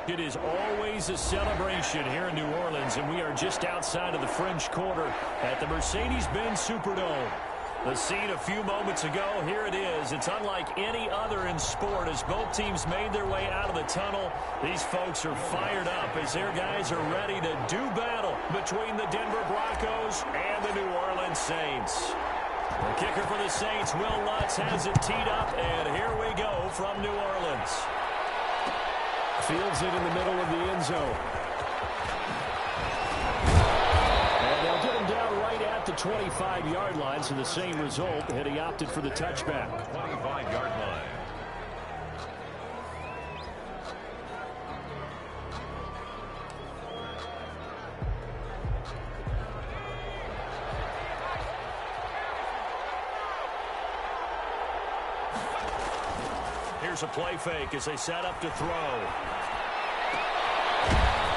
It is always a celebration here in New Orleans, and we are just outside of the French Quarter at the Mercedes-Benz Superdome. The scene a few moments ago, here it is. It's unlike any other in sport as both teams made their way out of the tunnel. These folks are fired up as their guys are ready to do battle between the Denver Broncos and the New Orleans Saints. The kicker for the Saints, Will Lutz, has it teed up, and here we go from New Orleans. Fields it in the middle of the end zone. And they'll get him down right at the 25-yard line, so the same result, and he opted for the touchback. 25-yard line. Here's a play fake as they set up to throw.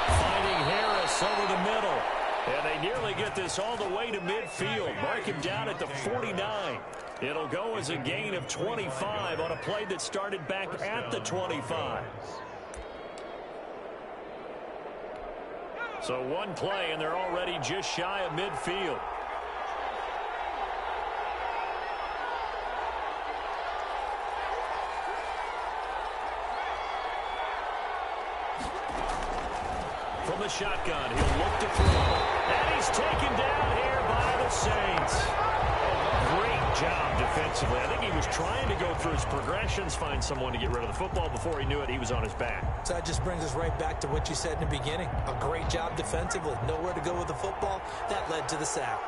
Finding Harris over the middle. And they nearly get this all the way to midfield. Mark him down at the 49. It'll go as a gain of 25 on a play that started back at the 25. So one play, and they're already just shy of midfield. From the shotgun, he'll look to throw. And he's taken down here by the Saints. Great job defensively. I think he was trying to go through his progressions, find someone to get rid of the football. Before he knew it, he was on his back. So that just brings us right back to what you said in the beginning. A great job defensively. Nowhere to go with the football. That led to the sack.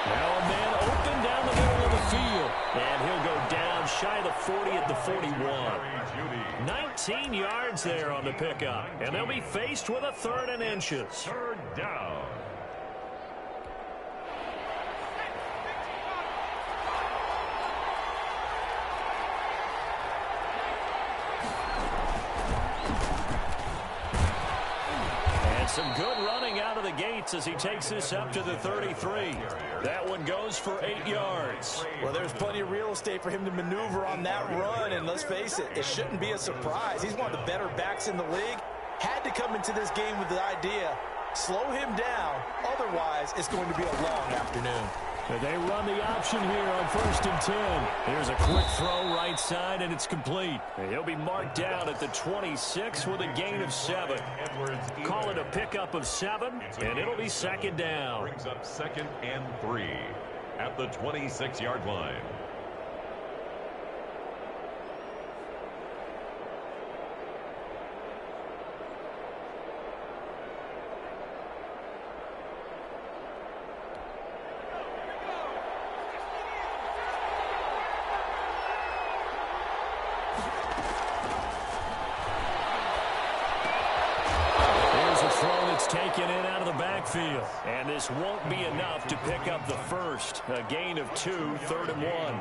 Now a man open down the middle of the field. And he'll go down shy of the 40 at the 41. 19 yards there on the pickup. And they'll be faced with a 3rd and inches. 3rd down. Some good running out of the gates as he takes this up to the 33. That one goes for 8 yards. Well, there's plenty of real estate for him to maneuver on that run, and let's face it, it shouldn't be a surprise. He's one of the better backs in the league. Had to come into this game with the idea, slow him down, otherwise it's going to be a long afternoon. They run the option here on 1st and 10. Here's a quick throw right side, and it's complete. He'll be marked down at the 26 with a gain of 7. Call it a pickup of 7, and it'll be 2nd down. Brings up 2nd and 3 at the 26-yard line. Taken in out of the backfield. And this won't be enough to pick up the first. A gain of 2, 3rd and 1.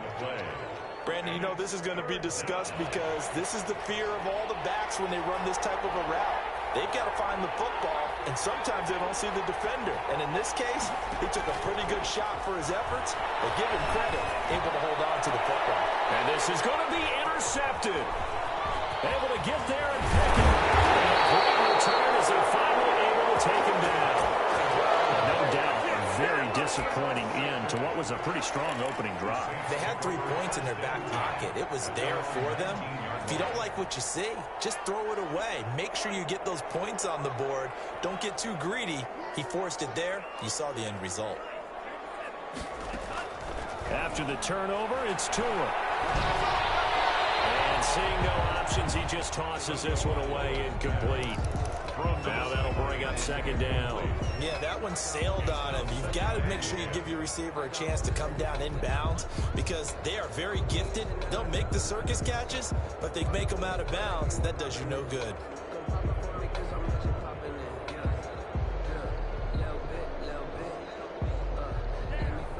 Brandon, you know this is going to be discussed because this is the fear of all the backs when they run this type of a route. They've got to find the football, and sometimes they don't see the defender. And in this case, he took a pretty good shot for his efforts, but give him credit, able to hold on to the football. And this is going to be intercepted. Able to get there and pick it. And a great return as they finally able to take him down. No doubt, a very disappointing end to what was a pretty strong opening drive. They had 3 points in their back pocket. It was there for them. If you don't like what you see, just throw it away. Make sure you get those points on the board. Don't get too greedy. He forced it there. You saw the end result. After the turnover, it's Tua. And seeing no options, he just tosses this one away, incomplete. Now that'll bring up 2nd down. Yeah, that one sailed on him. You've got to make sure you give your receiver a chance to come down inbounds because they are very gifted. They'll make the circus catches, but they make them out of bounds. That does you no good.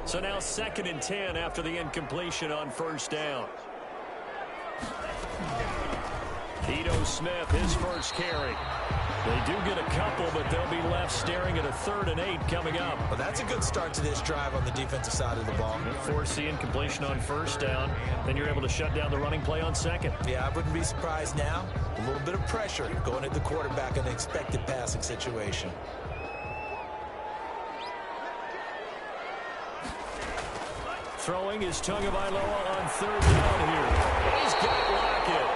So now 2nd and 10 after the incompletion on 1st down. Ito Smith, his first carry. They do get a couple, but they'll be left staring at a 3rd and 8 coming up. Well, that's a good start to this drive on the defensive side of the ball. Forcing completion on 1st down. Then you're able to shut down the running play on 2nd. Yeah, I wouldn't be surprised now. A little bit of pressure going at the quarterback in an expected passing situation. Throwing is Tagovailoa on 3rd down here. He's got Lockett.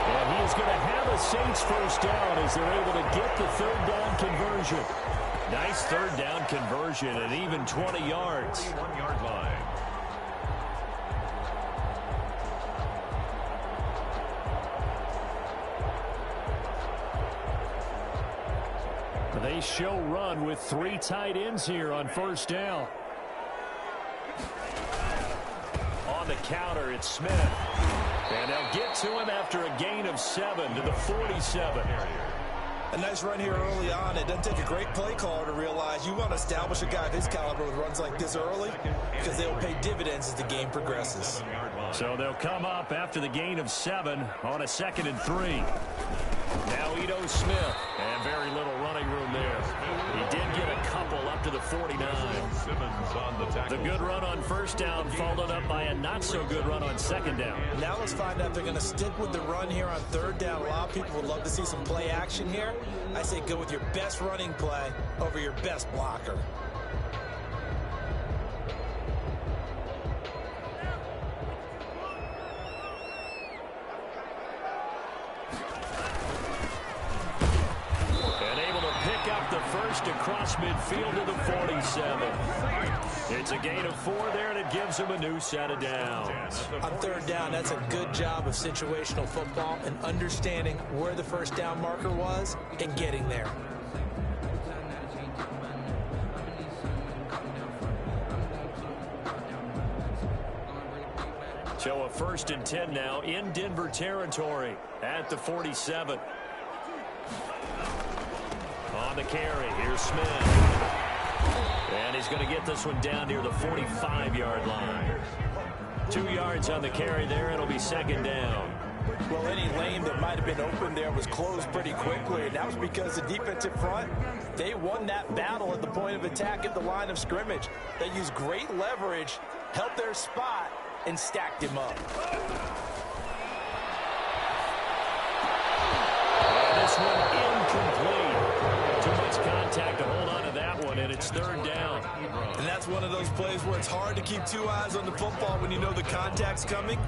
And he is going to have a Saints 1st down as they're able to get the 3rd down conversion. Nice 3rd down conversion at even 20 yards. 1-yard line. They show run with 3 tight ends here on 1st down. On the counter, it's Smith. And they'll get to him after a gain of 7 to the 47. A nice run here early on. It doesn't take a great play caller to realize you want to establish a guy of his caliber with runs like this early because they'll pay dividends as the game progresses. So they'll come up after the gain of 7 on a 2nd and 3. Now Ito Smith, and very little running room there. He did get a couple up to the 49. The good run on 1st down followed up by a not-so-good run on 2nd down. Now let's find out if they're going to stick with the run here on 3rd down. A lot of people would love to see some play action here. I say go with your best running play over your best blocker. Across midfield to the 47. It's a gain of 4 there, and it gives him a new set of downs. On 3rd down, that's a good job of situational football and understanding where the 1st down marker was and getting there. So a 1st and 10 now in Denver territory at the 47. On the carry, here's Smith. And he's going to get this one down near the 45-yard line. 2 yards on the carry there. It'll be 2nd down. Well, any lane that might have been open there was closed pretty quickly, and that was because the defensive front, they won that battle at the point of attack at the line of scrimmage. They used great leverage, held their spot, and stacked him up. And this one incomplete. Too much contact to hold on to that one, and it's 3rd down. And that's one of those plays where it's hard to keep 2 eyes on the football when you know the contact's coming,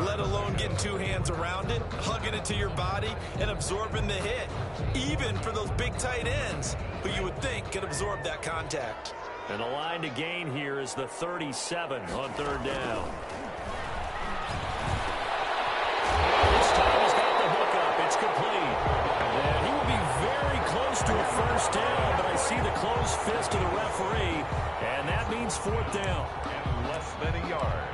let alone getting 2 hands around it, hugging it to your body, and absorbing the hit, even for those big tight ends who you would think could absorb that contact. And the line to gain here is the 37 on 3rd down. This time he's got the hook up. It's complete. And he will be very close to a 1st down, but I see the closed fist of the referee, and that means 4th down. And less than a yard.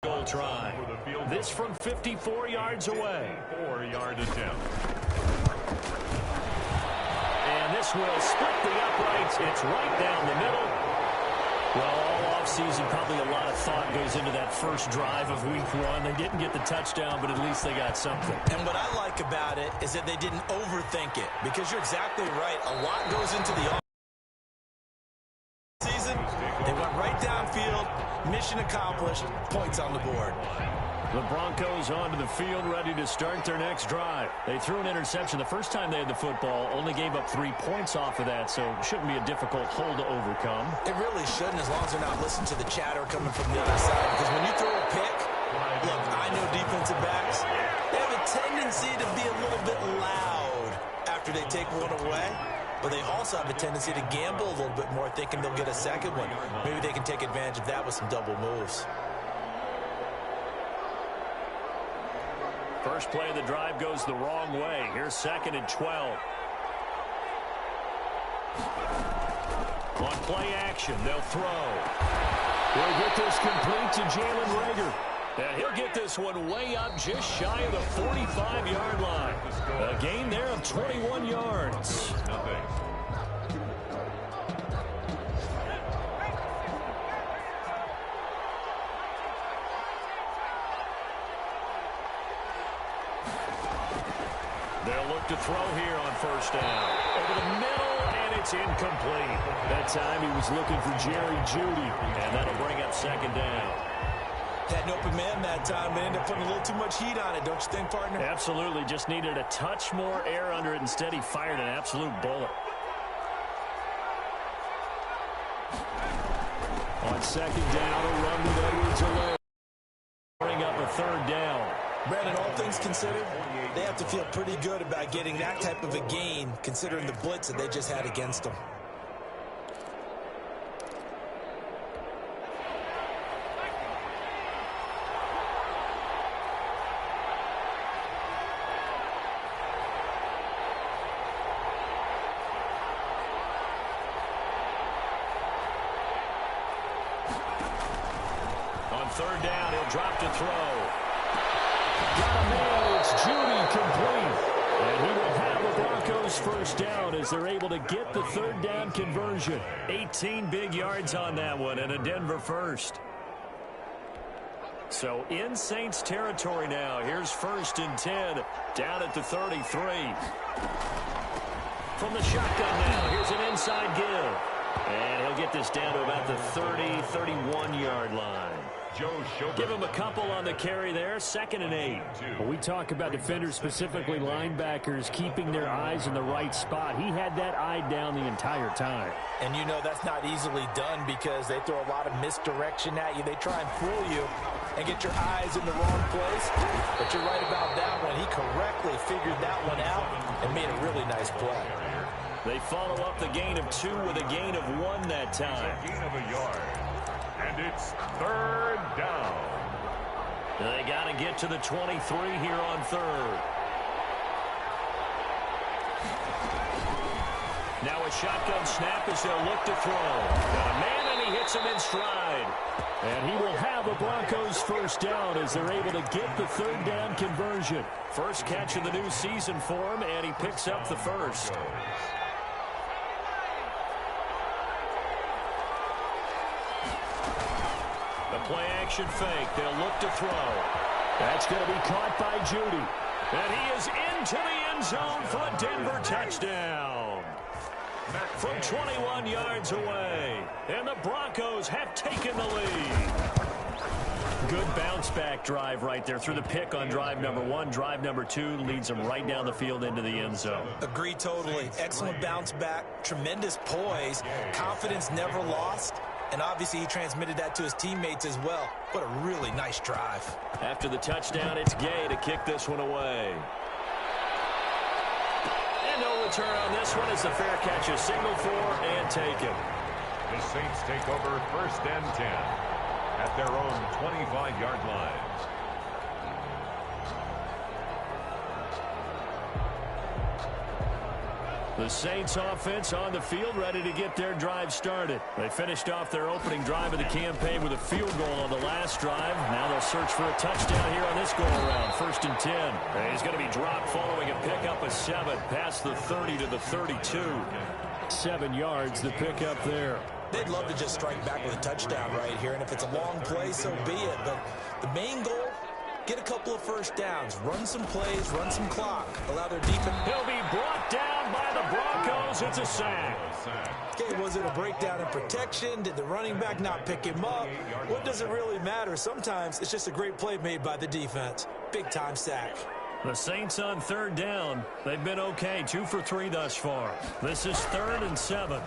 Goal try. This from 54 yards away. 4-yard attempt. And this will split the uprights. It's right down the middle. Well, all offseason, probably a lot of thought goes into that first drive of week 1. They didn't get the touchdown, but at least they got something. And what I like about it is that they didn't overthink it, because you're exactly right. A lot goes into the offseason. They went right downfield, mission accomplished, points on the board. The Broncos onto the field, ready to start their next drive. They threw an interception the first time they had the football, only gave up 3 points off of that, so it shouldn't be a difficult hole to overcome. It really shouldn't, as long as they're not listening to the chatter coming from the other side. Because when you throw a pick, look, I know defensive backs, they have a tendency to be a little bit loud after they take one away. But they also have a tendency to gamble a little bit more, thinking they'll get a second one. Maybe they can take advantage of that with some double moves. First play of the drive goes the wrong way. Here's 2nd and 12. On play action, they'll throw. He'll get this complete to Jalen Reagor. And he'll get this one way up just shy of the 45-yard line. A gain there of 21 yards. to throw here on first down. Over the middle, and it's incomplete. That time he was looking for Jerry Jeudy, and that'll bring up second down. Had an open man that time, but ended up putting a little too much heat on it, don't you think, partner? Absolutely. Just needed a touch more air under it. Instead, he fired an absolute bullet. On second down, a run with Edwards alone. Bring up a third down. Brandon, all things considered, they have to feel pretty good about getting that type of a gain, considering the blitz that they just had against them. Third down, he'll drop to throw. Got a man, it's Jeudy complete. And he will have the Broncos first down as they're able to get the third down conversion. 18 big yards on that one and a Denver first. So in Saints territory now. Here's 1st and 10 down at the 33. From the shotgun now, here's an inside give. And he'll get this down to about the 30, 31-yard line. Give him a couple on the carry there. 2nd and 8. When we talk about defenders, specifically linebackers, keeping their eyes in the right spot, he had that eye down the entire time. And you know that's not easily done because they throw a lot of misdirection at you. They try and fool you and get your eyes in the wrong place. But you're right about that one. He correctly figured that one out and made a really nice play. They follow up the gain of 2 with a gain of 1 that time. A gain of a yard. And it's 3rd down. They got to get to the 23 here on 3rd. Now a shotgun snap as they'll look to throw. Got a man, and he hits him in stride. And he will have the Broncos first down as they're able to get the third down conversion. First catch of the new season for him, and he picks up the first. Play-action fake. They'll look to throw. That's going to be caught by Jeudy. And he is into the end zone for a Denver touchdown. From 21 yards away. And the Broncos have taken the lead. Good bounce-back drive right there through the pick on drive number 1. Drive number 2 leads them right down the field into the end zone. Agree totally. Excellent bounce back. Tremendous poise. Confidence never lost. And obviously he transmitted that to his teammates as well. What a really nice drive. After the touchdown, it's Gay to kick this one away. And no return on this one as the fair catch is signaled for and taken. The Saints take over 1st and 10 at their own 25-yard line. The Saints offense on the field, ready to get their drive started. They finished off their opening drive of the campaign with a field goal on the last drive. Now they'll search for a touchdown here on this go-around. 1st and 10. And he's going to be dropped following a pickup of 7 past the 30 to the 32. 7 yards, the pickup there. They'd love to just strike back with a touchdown right here, and if it's a long play, so be it. But the main goal, get a couple of first downs, run some plays, run some clock, allow their defense. He'll be brought down by the Broncos. It's a sack. Okay, was it a breakdown in protection? Did the running back not pick him up? What does it really matter? Sometimes it's just a great play made by the defense. Big-time sack. The Saints on 3rd down. They've been okay, 2 for 3 thus far. This is 3rd and 7.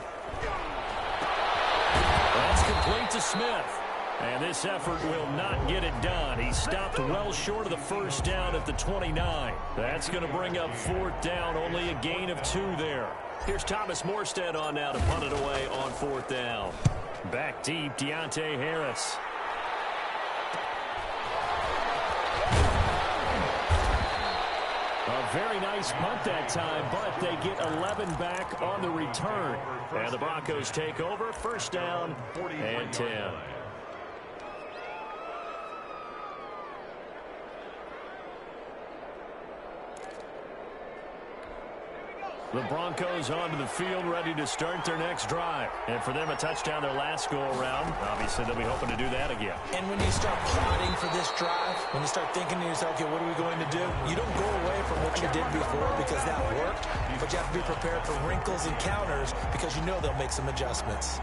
That's complete to Smith. And this effort will not get it done. He stopped well short of the first down at the 29. That's going to bring up 4th down, only a gain of 2 there. Here's Thomas Morstead on now to punt it away on 4th down. Back deep, Deontay Harris. A very nice punt that time, but they get 11 back on the return. And the Broncos take over, 1st down and 10. The Broncos onto the field, ready to start their next drive. And for them, a touchdown their last go-around. Obviously, they'll be hoping to do that again. And when you start plotting for this drive, when you start thinking to yourself, okay, what are we going to do? You don't go away from what you did before because that worked, but you have to be prepared for wrinkles and counters because you know they'll make some adjustments.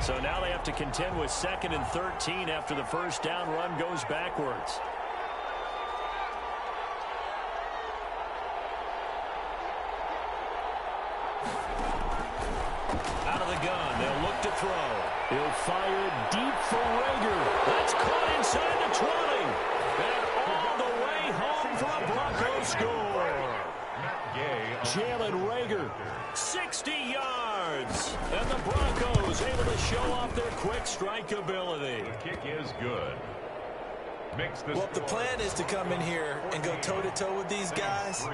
So now they have to contend with 2nd and 13 after the first down run goes backwards. Out of the gun, they'll look to throw. He'll fire deep for Rager. That's caught inside the 20. And all the way home for a Broncos score. Jalen Rager, 60 yards. And the Broncos able to show off their quick strike ability. The kick is good. Well, if the plan is to come in here and go toe-to-toe with these guys,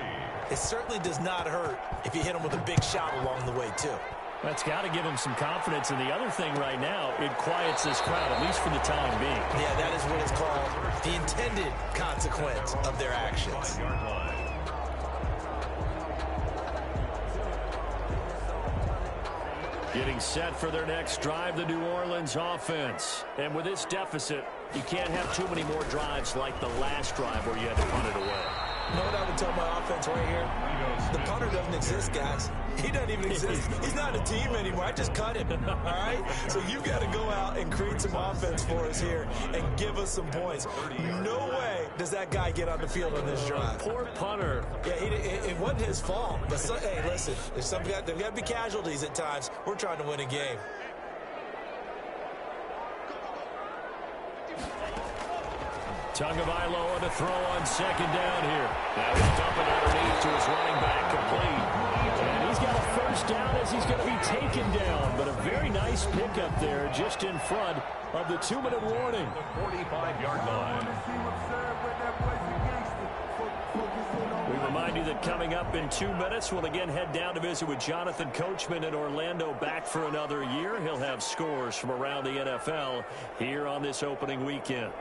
it certainly does not hurt if you hit them with a big shot along the way, too. That's got to give them some confidence. And the other thing right now, it quiets this crowd, at least for the time being. Yeah, that is what is called the intended consequence of their actions. Getting set for their next drive, the New Orleans offense. And with this deficit, you can't have too many more drives like the last drive where you had to punt it away. You know what I would tell my offense right here? The punter doesn't exist, guys. He doesn't even exist. He's not a team anymore. I just cut him, all right? So you got to go out and create some offense for us here and give us some points. No way does that guy get on the field on this drive. Poor punter. Yeah, it wasn't his fault. But, hey, listen, there's got to be casualties at times. We're trying to win a game. Tagovailoa to throw on 2nd down here. Now he's dumping underneath to his running back, complete. And he's got a first down as he's going to be taken down. But a very nice pickup there just in front of the 2-minute warning. The 45-yard line. We remind you that coming up in 2 minutes, we'll again head down to visit with Jonathan Coachman in Orlando, back for another year. He'll have scores from around the NFL here on this opening weekend.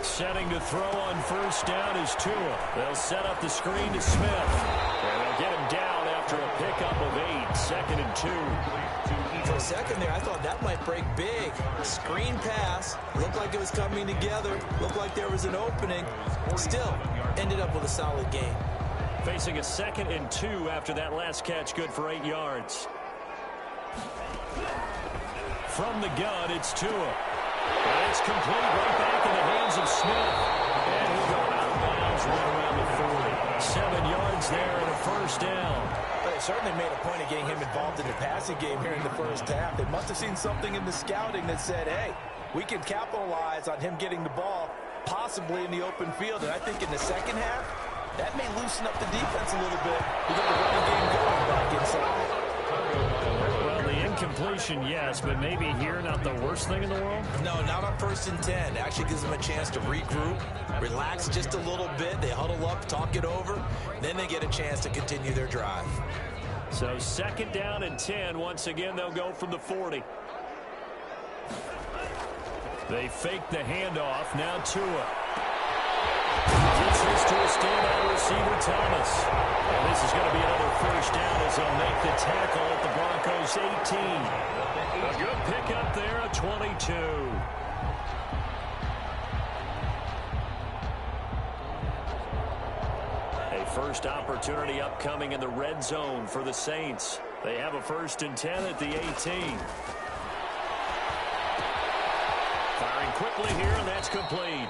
Setting to throw on first down is Tua. They'll set up the screen to Smith. And they'll get him down after a pickup of 8. 2nd and 2. For a second there, I thought that might break big. Screen pass. Looked like it was coming together. Looked like there was an opening. Still, ended up with a solid game. Facing a 2nd and 2 after that last catch, good for 8 yards. From the gun, it's Tua. And it's complete right back in the hands of Smith. And he'll go out of bounds right around the 40. 7 yards there and a first down. But they certainly made a point of getting him involved in the passing game here in the first half. They must have seen something in the scouting that said, hey, we can capitalize on him getting the ball possibly in the open field. And I think in the second half, that may loosen up the defense a little bit to get the running game going back inside. Well, the incompletion, yes, but maybe here not the worst thing in the world? No, not on 1st and 10. It actually gives them a chance to regroup, relax just a little bit. They huddle up, talk it over. Then they get a chance to continue their drive. So 2nd down and 10. Once again, they'll go from the 40. They fake the handoff. Now Tua. Gets this to a standout receiver, Thomas. And this is going to be another first down as they'll make the tackle at the Broncos 18. A good pickup there at 22. A first opportunity upcoming in the red zone for the Saints. They have a 1st and 10 at the 18. Firing quickly here, and that's complete.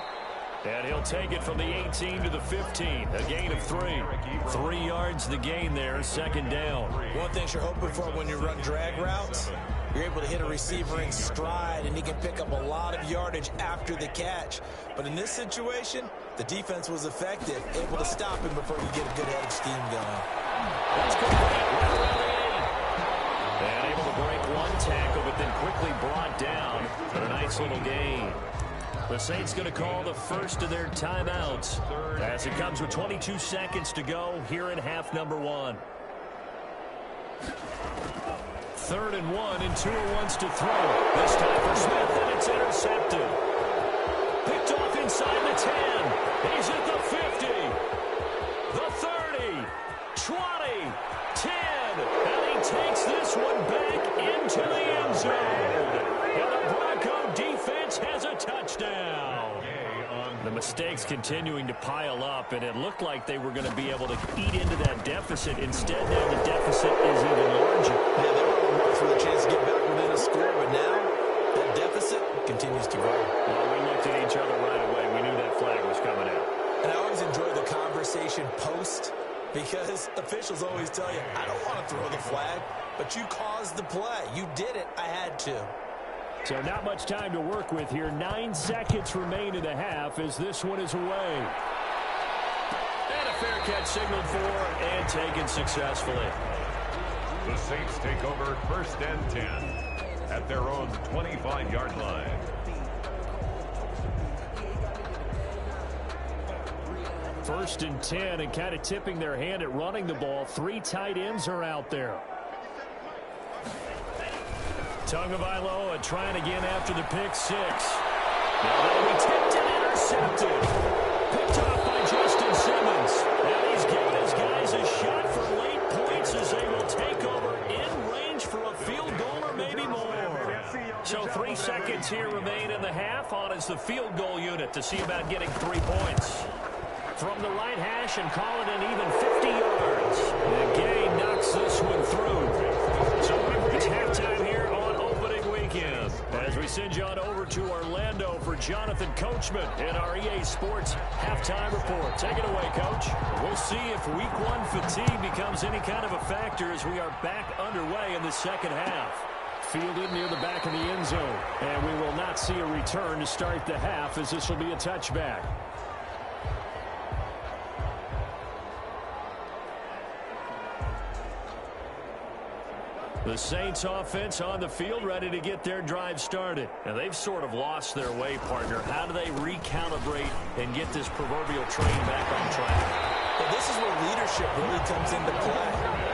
And he'll take it from the 18 to the 15. A gain of 3. 3 yards the gain there, 2nd down. One thing you're hoping for when you run drag routes, you're able to hit a receiver in stride, and he can pick up a lot of yardage after the catch. But in this situation, the defense was effective, able to stop him before you get a good head of steam going. That's complete. Right around the 8. And able to break one tackle, but then quickly brought down for a nice little gain. The Saints going to call the first of their timeouts as it comes with 22 seconds to go here in half number 1. 3rd and 1, and Tua wants to throw. This time for Smith, and it's intercepted. Picked off inside the 10. He's at the 50. 20, 10, and he takes this one back into the end zone. And the Bronco defense has a touchdown. The mistakes continuing to pile up, and it looked like they were going to be able to eat into that deficit. Instead, now the deficit is even larger. Yeah, they were on the march with a chance to get back within a score, but now that deficit continues to grow. Well, we looked at each other right away. We knew that flag was coming out. And I always enjoy the conversation post, because officials always tell you, I don't want to throw the flag, but you caused the play. You did it. I had to. So not much time to work with here. 9 seconds remain in the half as this one is away. And a fair catch signaled for and taken successfully. The Saints take over 1st and 10 at their own 25-yard line. First and 10, and kind of tipping their hand at running the ball. 3 tight ends are out there. Tagovailoa trying again after the pick 6. Now that'll be tipped and intercepted. Picked off by Justin Simmons. And he's giving his guys a shot for late points as they will take over in range for a field goal or maybe more. So 3 seconds here remain in the half. On is the field goal unit to see about getting 3 points. From the right hash and call it an even 50 yards. The Gay knocks this one through. So we've reached halftime here on opening weekend. As we send you on over to Orlando for Jonathan Coachman in our EA Sports halftime report. Take it away, Coach. We'll see if week 1 fatigue becomes any kind of a factor as we are back underway in the second half. Fielded near the back of the end zone. And we will not see a return to start the half as this will be a touchback. The Saints offense on the field ready to get their drive started. And they've sort of lost their way, partner. How do they recalibrate and get this proverbial train back on track? Well, this is where leadership really comes into play.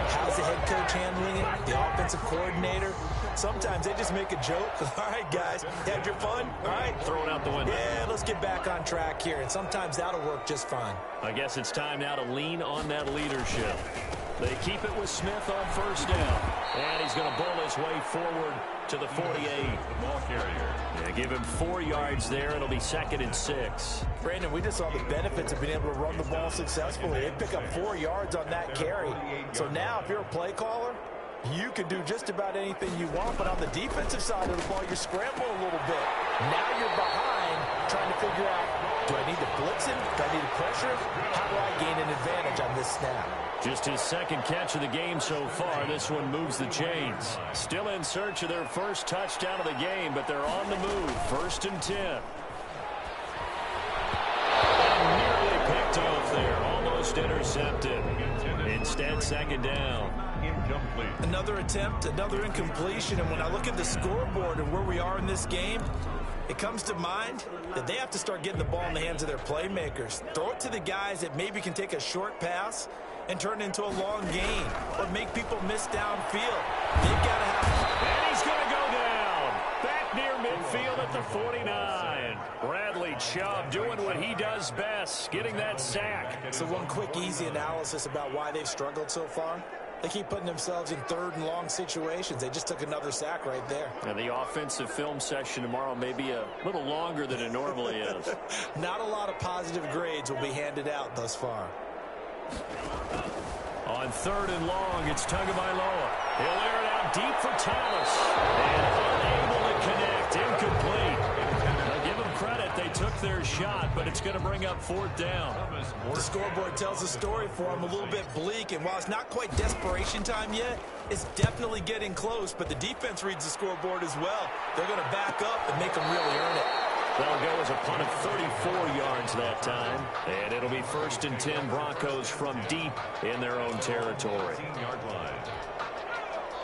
How's the head coach handling it? The offensive coordinator? Sometimes they just make a joke. All right, guys, had your fun? All right. Throw it out the window. Yeah, let's get back on track here. And sometimes that'll work just fine. I guess it's time now to lean on that leadership. They keep it with Smith on first down. And he's going to bowl his way forward to the 48. The ball carrier. Yeah, give him 4 yards there. It'll be 2nd and 6. Brandon, we just saw the benefits of being able to run the ball successfully. They pick up 4 yards on that carry. So now if you're a play caller, you can do just about anything you want. But on the defensive side of the ball, you're scrambling a little bit. Now you're behind trying to figure out, do I need to blitz him? Do I need to pressure him? How do I gain an advantage on this snap? Just his 2nd catch of the game so far. This one moves the chains. Still in search of their first touchdown of the game, but they're on the move. 1st and 10. And nearly picked off there. Almost intercepted. Instead, 2nd down. Incomplete. Another attempt, another incompletion. And when I look at the scoreboard and where we are in this game, it comes to mind that they have to start getting the ball in the hands of their playmakers. Throw it to the guys that maybe can take a short pass and turn it into a long gain or make people miss downfield. They've got to have... And he's going to go down. Back near midfield at the 49. Bradley Chubb doing what he does best, getting that sack. So one quick, easy analysis about why they've struggled so far. They keep putting themselves in 3rd and long situations. They just took another sack right there. And the offensive film session tomorrow may be a little longer than it normally is. Not a lot of positive grades will be handed out thus far. On 3rd and long, it's Tagovailoa. He'll air it out deep for Thomas. And unable to connect. Incomplete. Now give them credit. They took their shot, but it's going to bring up 4th down. The scoreboard tells a story for them, a little bit bleak. And while it's not quite desperation time yet, it's definitely getting close. But the defense reads the scoreboard as well. They're going to back up and make them really earn it. That'll go as a punt of 34 yards that time. And it'll be 1st and 10 Broncos from deep in their own territory. 15-yard line.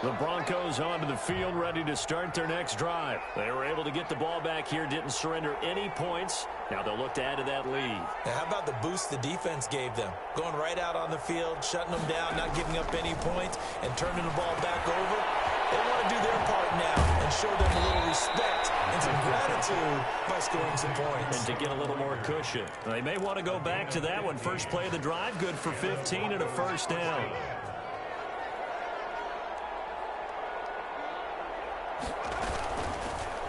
The Broncos onto the field ready to start their next drive. They were able to get the ball back here, didn't surrender any points. Now they'll look to add to that lead. Now how about the boost the defense gave them? Going right out on the field, shutting them down, not giving up any points, and turning the ball back over. They want to do their part now and show them a little respect and some gratitude by scoring some points. And to get a little more cushion. They may want to go back to that one. First play of the drive, good for 15 and a first down.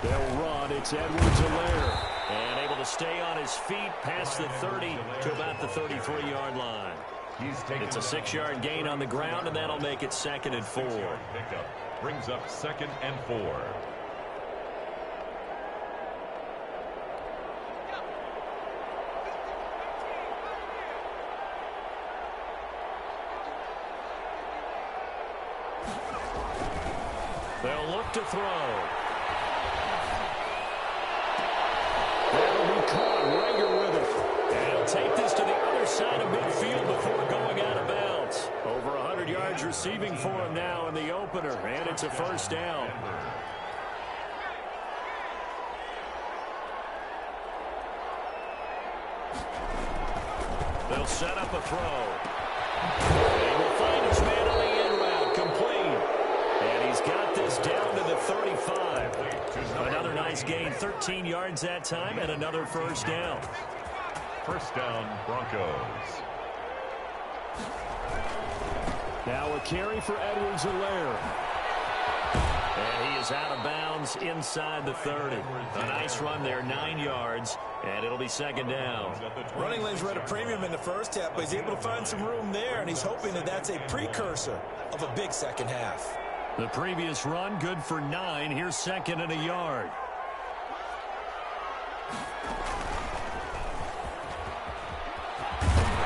They'll run. It's Edwards-Helaire. And able to stay on his feet past the 30 to about the 33-yard line. It's a 6-yard gain on the ground, and that'll make it 2nd and 4. Pickup brings up 2nd and 4. They'll look to throw. That'll be caught. Rager with it. And he'll take this to the other side of midfield before going out of bounds. Over 100 yards receiving for him now in the opener, and it's a first down. They'll set up a throw. He will find his man on the end route, complete. And he's got this down to the 35. Another nice gain, 13 yards that time, and another first down. First down, Broncos. Now a carry for Edwards-Helaire. And he is out of bounds inside the 30. A nice run there, 9 yards, and it'll be 2nd down. Running lanes were at a premium in the first half, but he's able to find some room there, and he's hoping that that's a precursor of a big second half. The previous run, good for 9. Here's 2nd and a yard.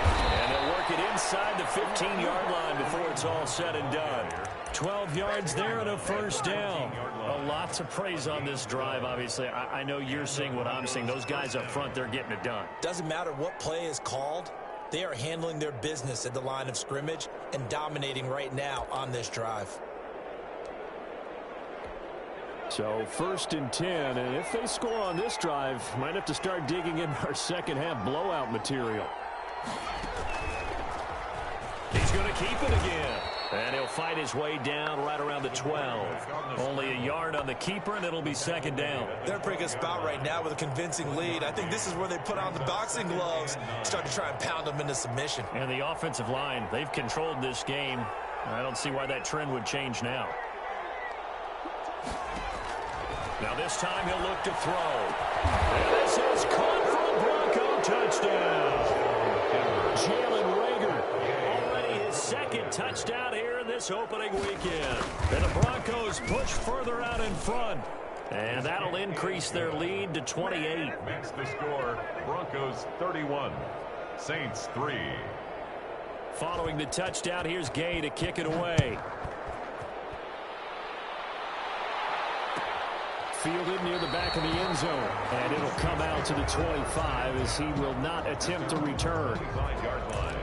And they'll work it inside the 15-yard line before it's all said and done. 12 yards there and a first down. A lot to praise on this drive, obviously. I know you're seeing what I'm seeing. Those guys up front, they're getting it done. Doesn't matter what play is called. They are handling their business at the line of scrimmage and dominating right now on this drive. So 1st and 10, and if they score on this drive, might have to start digging in our second half blowout material. He's going to keep it again. And he'll fight his way down right around the 12. Only a yard on the keeper, and it'll be 2nd down. They're in a pretty good spot right now with a convincing lead. I think this is where they put on the boxing gloves, start to try and pound them into submission. And the offensive line, they've controlled this game. I don't see why that trend would change now. Now this time he'll look to throw. And this is caught for a Bronco touchdown. Jalen Rager, already his 2nd touchdown here in this opening weekend. And the Broncos push further out in front. And that'll increase their lead to 28. Makes the score Broncos 31, Saints 3. Following the touchdown, here's Gay to kick it away. Fielded near the back of the end zone. And it'll come out to the 25 as he will not attempt to return. 25-yard line.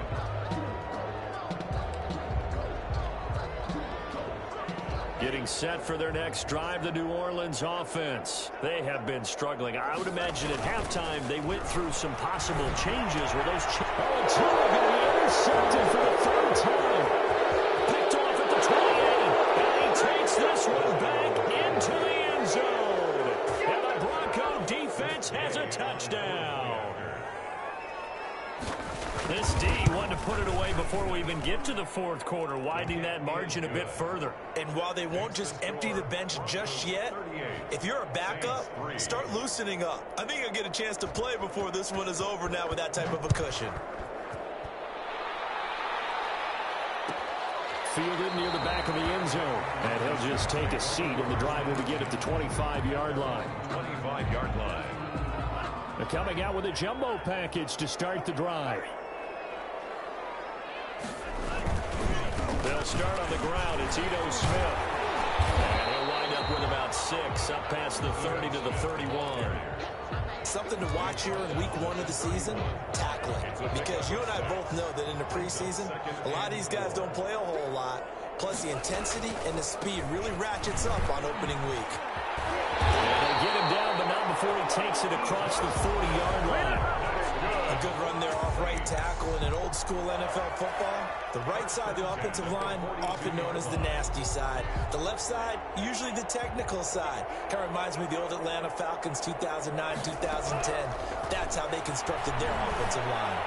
Getting set for their next drive, the New Orleans offense. They have been struggling. I would imagine at halftime they went through some possible changes where those... Oh, Tua going to be intercepted for the 3rd time. Picked off at the 28. And he takes this one back into the end zone. And the Bronco defense has a touchdown. This D wanted to put it away before we even get to the 4th quarter, widening that margin a bit further. And while they won't just empty the bench just yet, if you're a backup, start loosening up. I think you'll get a chance to play before this one is over now with that type of a cushion. Fielded near the back of the end zone. And he'll just take a seat, and the drive will begin at the 25-yard line. 25-yard line. They're coming out with a jumbo package to start the drive. They'll start on the ground. It's Ito Smith. And he'll wind up with about 6, up past the 30 to the 31. Something to watch here in week 1 of the season, tackling. Because you and I both know that in the preseason, a lot of these guys don't play a whole lot. Plus, the intensity and the speed really ratchets up on opening week. And they get him down, but not before he takes it across the 40-yard line. A A good run there off right tackle in an old-school NFL football. The right side of the offensive line, often known as the nasty side. The left side, usually the technical side. Kind of reminds me of the old Atlanta Falcons 2009, 2010. That's how they constructed their offensive line.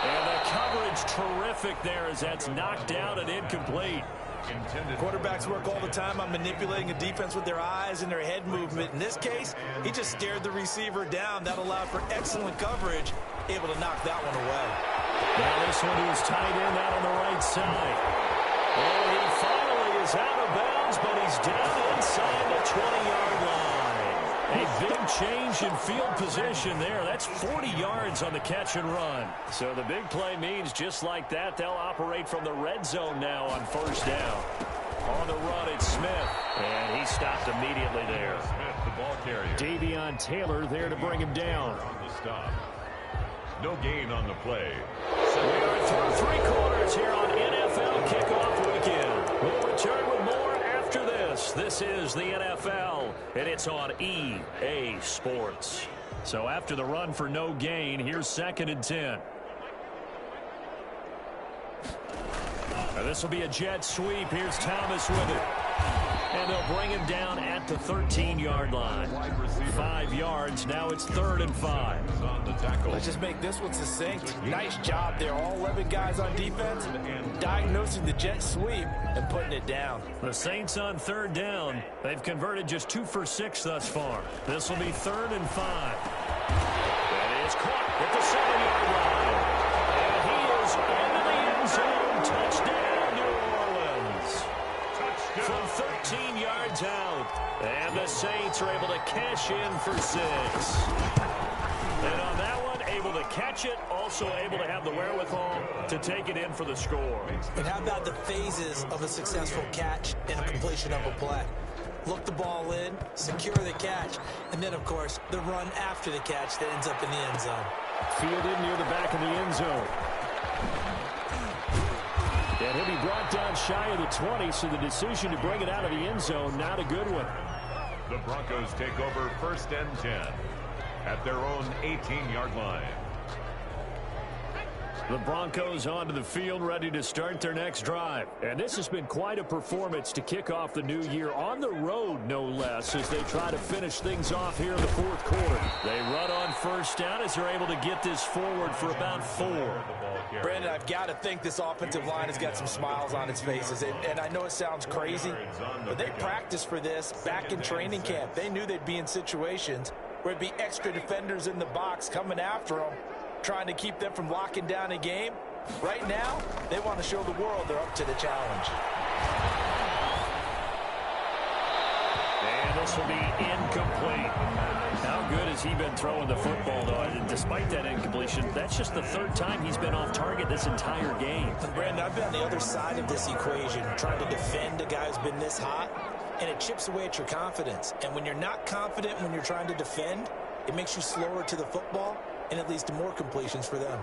And the coverage terrific there as that's knocked out and incomplete. Quarterbacks work all the time on manipulating a defense with their eyes and their head movement. In this case, he just stared the receiver down. That allowed for excellent coverage, able to knock that one away. Now this one is tight end out on the right side. And he finally is out of bounds, but he's down inside the 20-yard line. A big change in field position there. That's 40 yards on the catch and run. So the big play means just like that, they'll operate from the red zone now on first down. On the run, it's Smith. And he stopped immediately there. Smith, the ball carrier. Davion Taylor there to bring him down. On the stop. No gain on the play. So we are through three quarters here on NFL Kickoff Weekend. We'll return with more after this. This is the NFL, and it's on EA Sports. So after the run for no gain, here's 2nd and 10. Now this will be a jet sweep. Here's Thomas with it. And they'll bring him down at the 13-yard line. 5 yards. Now it's 3rd and 5. On the tackle. Let's just make this one succinct. Nice job there. All 11 guys on defense diagnosing the jet sweep and putting it down. The Saints on 3rd down. They've converted just 2 for 6 thus far. This will be 3rd and 5. That is caught at the 7-yard line. And he is into the end zone. Touchdown, New Orleans. From 13 yards out. And the Saints are able to cash in for 6. And on that one, able to catch it, also able to have the wherewithal to take it in for the score. And how about the phases of a successful catch and a completion of a play? Look the ball in, secure the catch, and then, of course, the run after the catch that ends up in the end zone. Fielded near the back of the end zone. And he'll be brought down shy of the 20, so the decision to bring it out of the end zone, not a good one. The Broncos take over 1st and 10 at their own 18-yard line. The Broncos onto the field, ready to start their next drive. And this has been quite a performance to kick off the new year on the road, no less, as they try to finish things off here in the 4th quarter. They run on first down as they're able to get this forward for about 4. Brandon, I've got to think this offensive line has got some smiles on its faces. And I know it sounds crazy, but they practiced for this back in training camp. They knew they'd be in situations where it'd be extra defenders in the box coming after them, trying to keep them from locking down a game. Right now, they want to show the world they're up to the challenge. And this will be incomplete. How good has he been throwing the football, though? And despite that incompletion, that's just the 3rd time he's been off target this entire game. And Brandon, I've been on the other side of this equation, trying to defend a guy who's been this hot, and it chips away at your confidence. And when you're not confident when you're trying to defend, it makes you slower to the football, and it leads to more completions for them.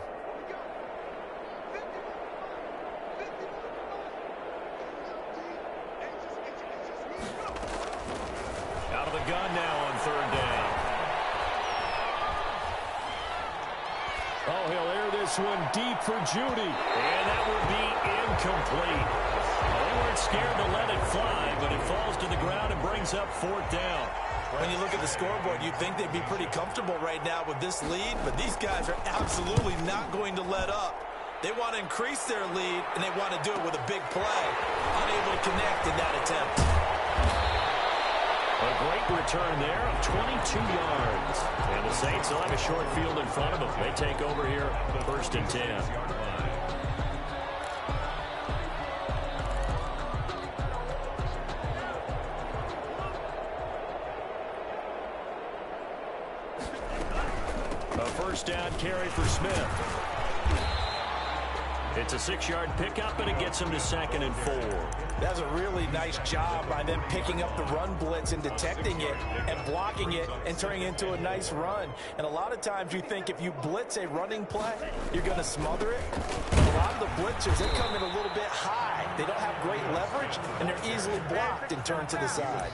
Out of the gun now on 3rd down. Oh, he'll air this one deep for Judy. And that will be incomplete. They weren't scared to let it fly, but it falls to the ground and brings up 4th down. When you look at the scoreboard, you'd think they'd be pretty comfortable right now with this lead, but these guys are absolutely not going to let up. They want to increase their lead, and they want to do it with a big play. Unable to connect in that attempt. A great return there of 22 yards. And the Saints will have a short field in front of them. They take over here, 1st and 10. A 1st down carry for Smith. It's a 6-yard pickup, and it gets him to 2nd and 4. That's a really nice job by them picking up the run blitz and detecting it and blocking it and turning it into a nice run. And a lot of times you think if you blitz a running play, you're going to smother it. lot of the blitzers, they come in a little bit high. They don't have great leverage, and they're easily blocked and turned to the side.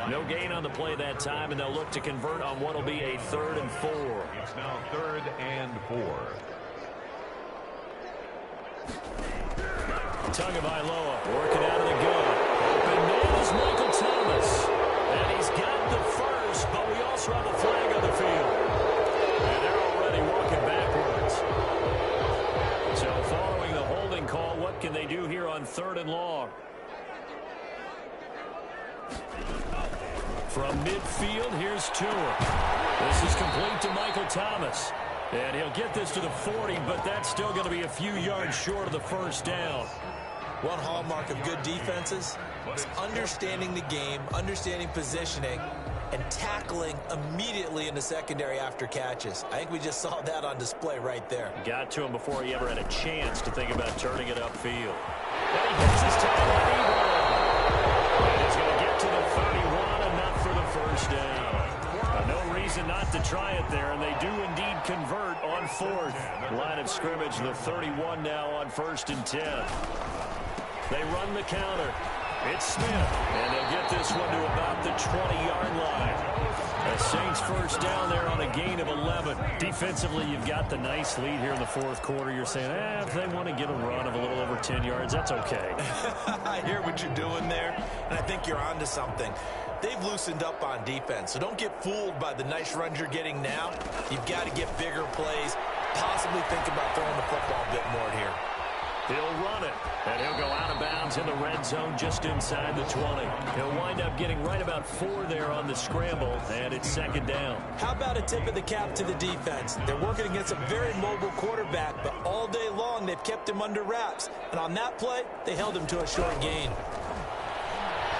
No gain on the play that time, and they'll look to convert on what will be a 3rd and 4. It's now 3rd and 4. Tagovailoa working out of the gun. Open man is Michael Thomas. And he's got the first, but we also have a flag on the field. And they're already walking backwards. So following the holding call, what can they do here on 3rd and long? From midfield, here's Tua. This is complete to Michael Thomas. And he'll get this to the 40, but that's still going to be a few yards short of the first down. One hallmark of good defenses is understanding the game, understanding positioning, and tackling immediately in the secondary after catches. I think we just saw that on display right there. Got to him before he ever had a chance to think about turning it upfield. And he gets his tackle on Ebron. And he's going to get to the 31, enough for the first down. No reason not to try it there, and they do indeed convert on 4th. Line of scrimmage, the 31 now on 1st and 10. They run the counter. It's Smith, and they'll get this one to about the 20-yard line. The Saints first down there on a gain of 11. Defensively, you've got the nice lead here in the 4th quarter. You're saying, if they want to get a run of a little over 10 yards, that's okay. I hear what you're doing there, and I think you're onto something. They've loosened up on defense, so don't get fooled by the nice runs you're getting now. You've got to get bigger plays, possibly think about throwing the football a bit more here. He'll run it, and he'll go out of bounds in the red zone just inside the 20. He'll wind up getting right about 4 there on the scramble, and it's 2nd down. How about a tip of the cap to the defense? They're working against a very mobile quarterback, but all day long they've kept him under wraps. And on that play, they held him to a short gain.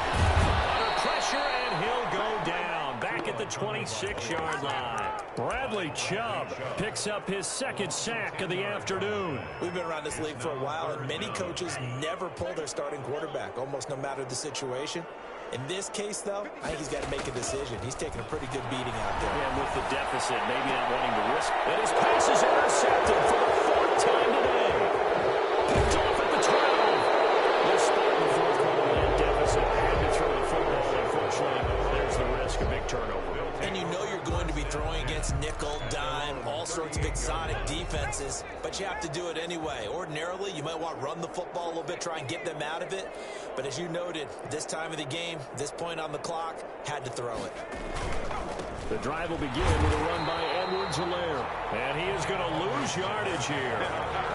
Under pressure, and he'll go down. Back at the 26-yard line. Bradley Chubb picks up his 2nd sack of the afternoon. We've been around this league for a while, and many coaches never pull their starting quarterback, almost no matter the situation. In this case, though, I think he's got to make a decision. He's taking a pretty good beating out there. And with the deficit, maybe not wanting to risk. And his pass is intercepted for the 4th time today. Picked off at the 12. This spot in the 4th quarter, that deficit had to throw the football. Unfortunately, there's the risk, a big turnover. And you know you're going to be throwing against nickel, dime, all sorts of exotic defenses, but you have to do it anyway. Ordinarily, you might want to run the football a little bit, try and get them out of it. But as you noted, this time of the game, this point on the clock, had to throw it. The drive will begin with a run by Edwards-Helaire. And he is going to lose yardage here.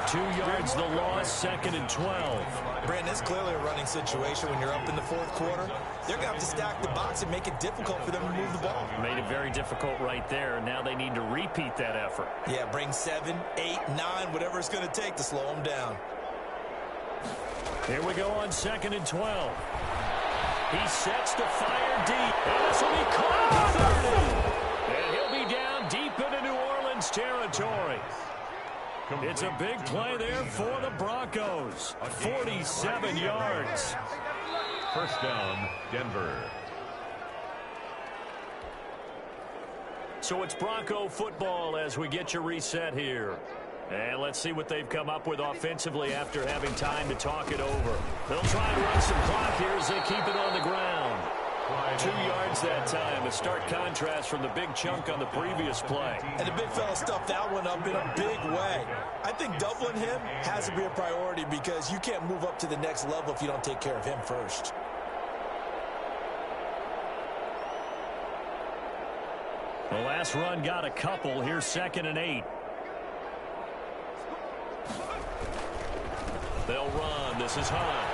2 yards the loss, 2nd and 12. Brandon, it's clearly a running situation when you're up in the 4th quarter. They're going to have to stack the box and make it difficult for them to move the ball. Made it very difficult right there. Now they need to repeat that effort. Yeah, bring 7, 8, 9, whatever it's going to take to slow them down. Here we go on 2nd and 12. He sets to fire deep. And this will be caught at the 30. And he'll be down deep into New Orleans territory. It's a big play there for the Broncos. 47 yards. First down, Denver. So it's Bronco football as we get you reset here. And let's see what they've come up with offensively after having time to talk it over. They'll try and run some clock here as they keep it on the ground. 2 yards that time, a stark contrast from the big chunk on the previous play. And the big fella stuffed that one up in a big way. I think doubling him has to be a priority because you can't move up to the next level if you don't take care of him first. The last run got a couple. Here's 2nd and 8. They'll run. This is Hunt.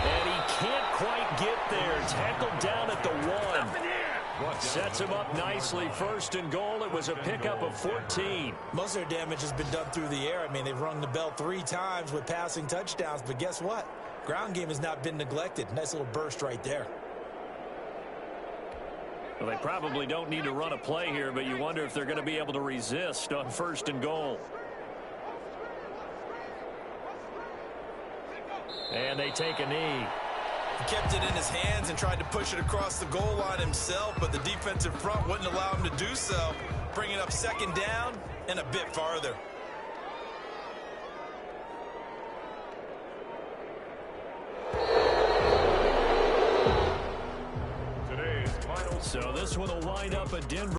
And he can't quite get there. Tackled down at the 1. Sets him up nicely. 1st and goal. It was a pickup of 14. Most of their damage has been done through the air. I mean, they've rung the bell 3 times with passing touchdowns. But guess what? Ground game has not been neglected. Nice little burst right there. Well, they probably don't need to run a play here, but you wonder if they're going to be able to resist on 1st and goal. And they take a knee. He kept it in his hands and tried to push it across the goal line himself, but the defensive front wouldn't allow him to do so, bringing up 2nd down and a bit farther. So this one will wind up a Denver.